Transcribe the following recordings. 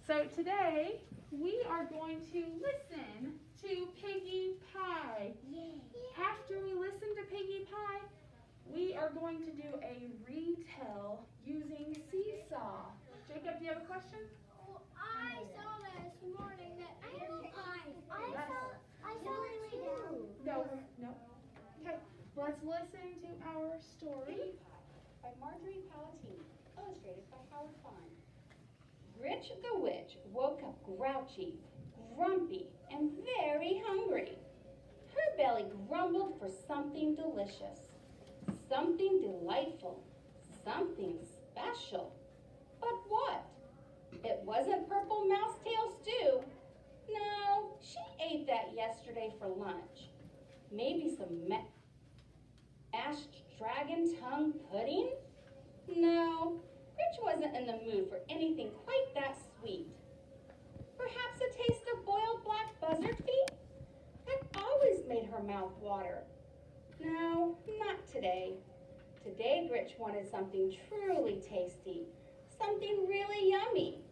So today we are going to listen to Piggy Pie. After we listen to Piggy Pie, we are going to do a retell using Seesaw. Jacob, do you have a question? Well, I saw this morning that Piggy Pie. I saw it too. No. Okay, let's listen to our story. By Marjorie Palatini, illustrated by Howard Fine. Gritch the Witch woke up grouchy, grumpy, and very hungry. Her belly grumbled for something delicious, something delightful, something special. But what? It wasn't purple mousetail stew. No, she ate that yesterday for lunch. Maybe some mashed dragon tongue pudding? No, Gritch wasn't in the mood for anything quite that sweet. Perhaps a taste of boiled black buzzard feet? That always made her mouth water. No, not today. Today Gritch wanted something truly tasty, something really yummy,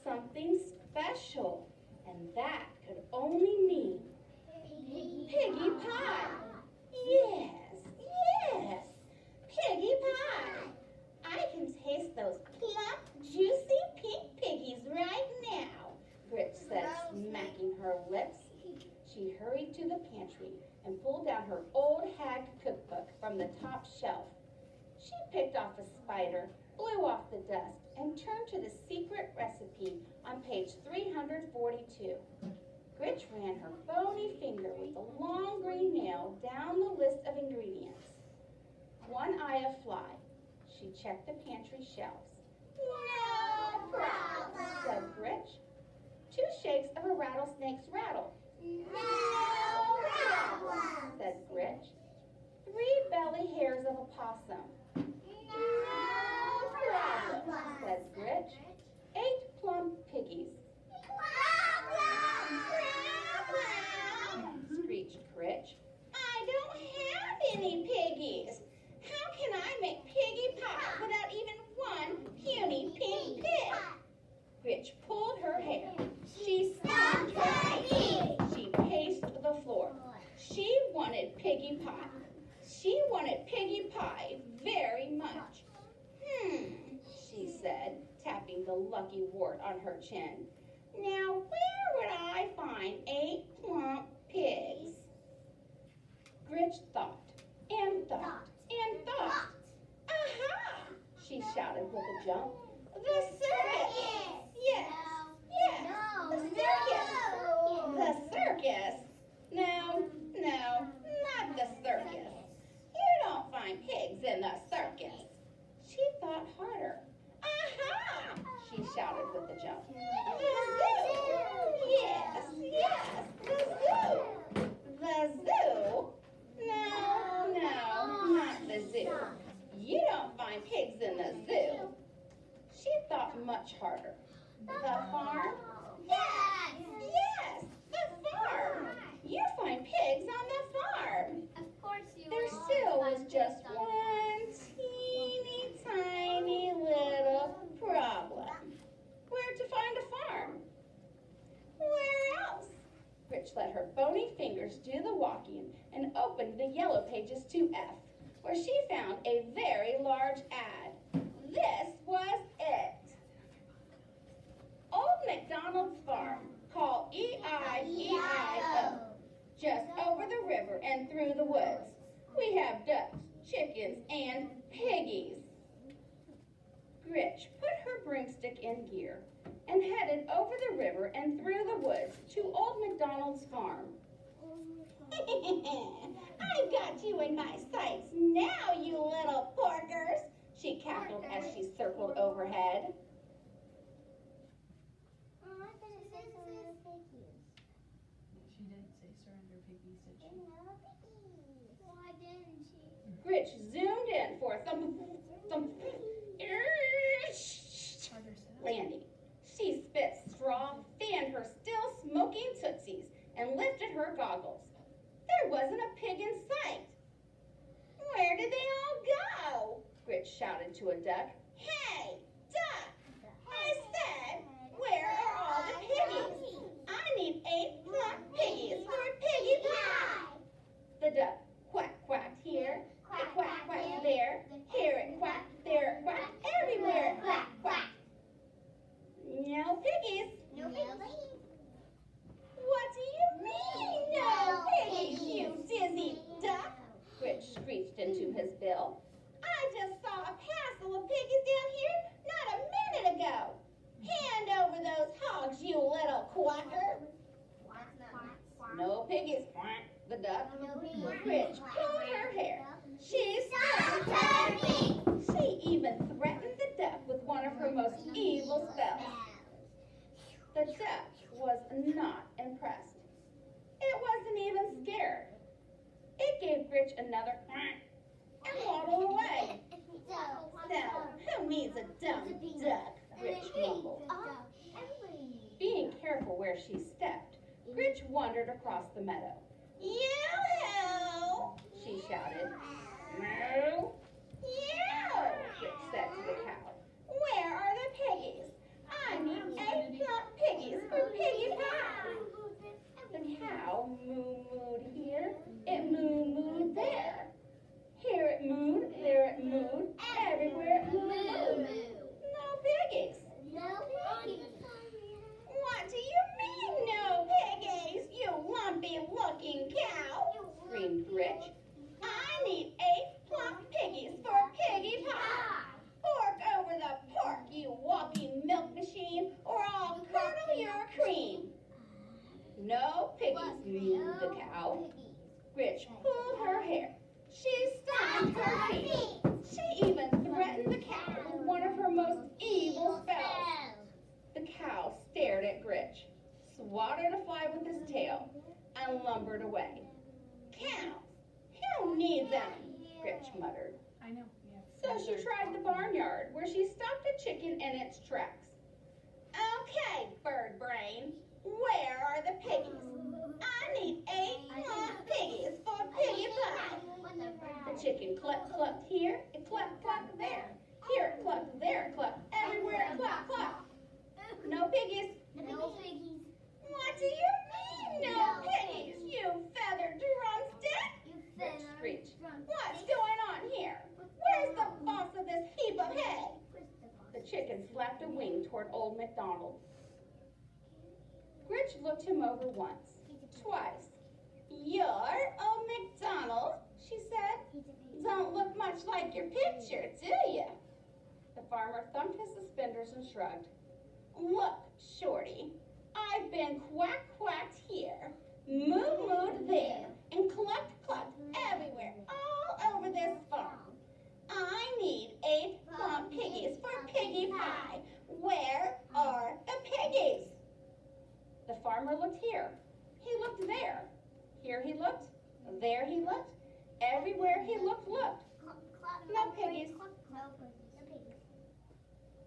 something special, and that could only mean Piggy Pie. Yes, Piggy Pie. I can taste those plump, juicy pink piggies right now, Gritch said, smacking her lips. She hurried to the pantry and pulled out her old hag cookbook from the top shelf. She picked off a spider, blew off the dust, and turned to the secret recipe on page 342. Gritch ran her bony finger with a long green nail down the list of ingredients. One eye of fly. She checked the pantry shelves. No problem, said Gritch. 2 shakes of a rattlesnake's rattle. No problem, said Gritch. 3 belly hairs of a possum. No problem, said Gritch. 8 plump piggies. Problem, screeched Gritch. I don't have any piggies. How can I make Piggy Pie without even one puny pink pig? Gritch pulled her hair. She stopped right. She paced the floor. She wanted Piggy Pie. She wanted Piggy Pie very much. She said, tapping the lucky wart on her chin. Now, where would I find 8 plump pigs? Gritch thought and thought and thought. Aha! She shouted with a jump. The circus! Yes! The circus! The circus? No, not the circus. You don't find pigs in the circus. She thought harder. Aha! She shouted with a jump. The zoo! Yes, the zoo! The zoo? No, not the zoo. You don't find pigs in the zoo. She thought much harder. The farm? Yes, the farm. You find pigs on the farm. Of course you There will still was find just pigs on one teeny tiny little problem. Where to find a farm? Where else? Gritch let her bony fingers do the walking and opened the yellow pages to F, where she found a very large ad. This was it. Old MacDonald's farm, call E-I-E-I-O. Just over the river and through the woods. We have ducks, chickens, and piggies. Gritch put her broomstick in gear and headed over the river and through the woods to Old MacDonald's farm. I've got you in my sights now, you little porkers, she cackled as she circled overhead. She didn't say surrender piggies, did she? Why didn't she? Gritch zoomed in for a thump landing. She spit straw, fanned her still smoking tootsies, and lifted her goggles. There wasn't a pig in sight. Where did they all go? Gritch shouted to a duck. Hey, duck! I said, where are no piggies. No piggies. What do you mean, no piggies, you dizzy duck? Gritch screeched into his bill. I just saw a passel of piggies down here not a minute ago. Hand over those hogs, you little quacker. No piggies, the duck. Gritch pulled her hair. She stopped her feet. She even threatened the duck with one of her most evil spells. The duck was not impressed. It wasn't even scared. It gave Gritch another quack and waddled away. So, who needs a dumb duck? Gritch mumbled. Being careful where she stepped, Gritch wandered across the meadow. Yoo-hoo! She shouted. Moo! Yoo! Gritch said to the cow. Where are the piggies? I need 8 plump piggies for piggy pie. The cow moo-mooed here, it moo-mooed there. Here it mooed, there it mooed, everywhere it moo-mooed. No piggies. What do you mean, no piggies, you lumpy-looking cow? Screamed Gritch. I need 8 plump piggies for piggy pie. Fork over the pork, you walking milk machine, or I'll curdle your cream. No piggies, mooed the cow. Gritch pulled her hair. She stomped her feet. She even threatened the cow with one of her most evil spells. The cow stared at Gritch, swatted a fly with his tail, and lumbered away. Cows, who needs them? Gritch muttered. I know. So she tried the barnyard, where she stopped a chicken in its tracks. Okay, bird brain, where are the piggies? I need 8 plump piggies for piggy pie. The chicken clucked here, it clucked there. Here it clucked, there it clucked, everywhere it clucked. No piggies. What do you mean, no piggies, you feathered drumstick? Gritch screeched. What's going on here? Where's the boss of this heap of hay? The chicken flapped a wing toward old MacDonald. Gritch looked him over once, twice. You're old MacDonald, she said. Don't look much like your picture, do you? The farmer thumped his suspenders and shrugged. Look, Shorty, I've been quacked here, moo-mooed there, and clucked everywhere, all over this farm. I need 8 plump piggies for piggy pie. Where are the piggies? The farmer looked here. He looked there. Here he looked. There he looked. Everywhere he looked. No piggies.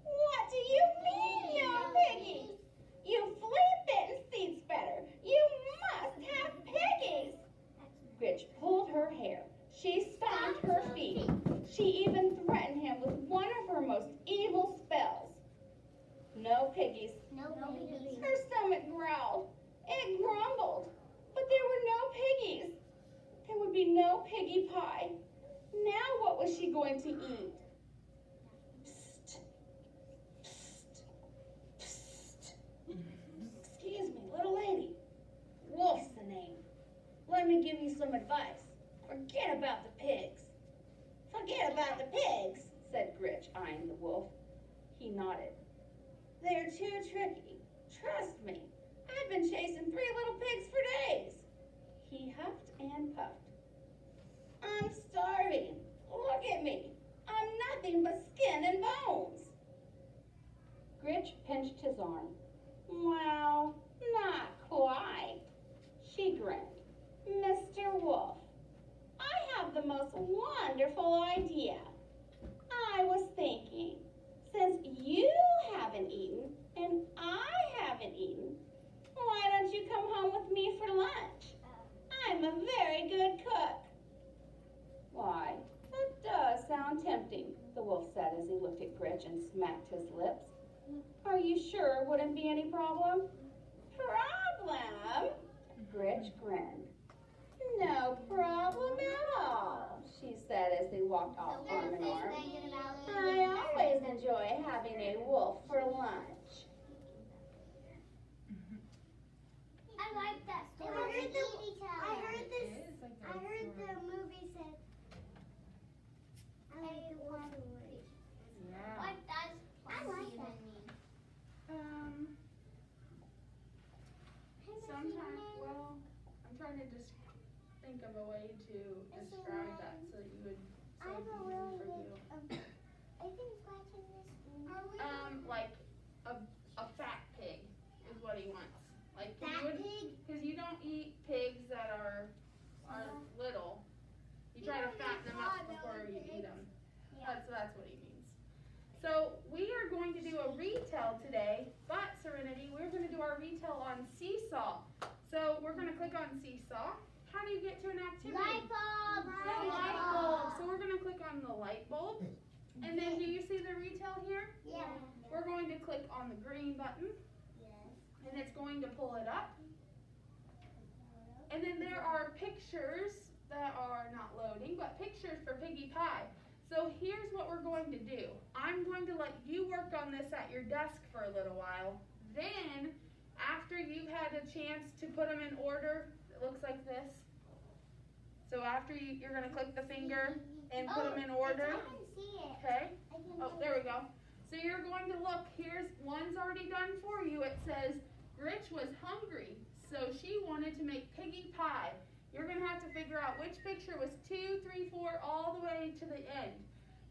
What do you mean, no piggies? You flea-bitten seed spreader. You must have piggies. Gritch pulled her hair. She stomped her feet. She even threatened him with one of her most evil spells. No piggies. Her stomach growled. It grumbled. But there were no piggies. There would be no piggy pie. Now what was she going to eat? Psst. Psst. Psst. Excuse me, little lady. Wolf's the name. Let me give you some advice. Forget about the pigs. Forget about the pigs, said Gritch, eyeing the wolf. He nodded. They're too tricky. Trust me. I've been chasing 3 little pigs for days. He huffed and puffed. I'm starving. Look at me. I'm nothing but skin and bones. Gritch pinched his arm. Well, not quite. She grinned. Mr. Wolf, I have the most wonderful idea. I was thinking, since you haven't eaten and I haven't eaten, why don't you come home with me for lunch? I'm a very good cook. Why, that does sound tempting, the wolf said as he looked at Gritch and smacked his lips. Are you sure it wouldn't be any problem? Problem? Gritch grinned. No problem at all, she said as they walked off arm in arm. I always enjoy having a wolf for lunch. to just think of a way to describe that so that you would. I have a really good. I think scratching this. Like a fat pig is what he wants. Like Fat pig? because you don't eat pigs that are little. You try to fatten them up before you eat them. That's what he means. So we are going to do a retell today, but Serenity, we're going to do our retell on Seesaw. So we're going to click on Seesaw. How do you get to an activity? Light bulb. The light bulb. So we're going to click on the light bulb. And then do you see the retell here? Yeah. We're going to click on the green button. Yes. And it's going to pull it up. And then there are pictures that are not loading, but pictures for Piggy Pie. So here's what we're going to do. I'm going to let you work on this at your desk for a little while. Then, after you've had a chance to put them in order, it looks like this. So after you're going to click the finger and put them in order. I can see it. Okay? I can Oh, there we go. So you're going to look. Here's one's already done for you. It says Gritch was hungry, so she wanted to make Piggy Pie. You're going to have to figure out which picture was 2, 3, 4, all the way to the end.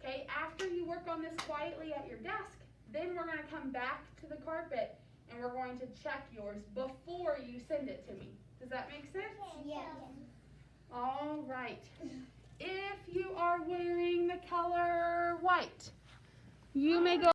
Okay, after you work on this quietly at your desk, then we're going to come back to the carpet and we're going to check yours before you send it to me. Does that make sense? Yes. All right. If you are wearing the color white, you may go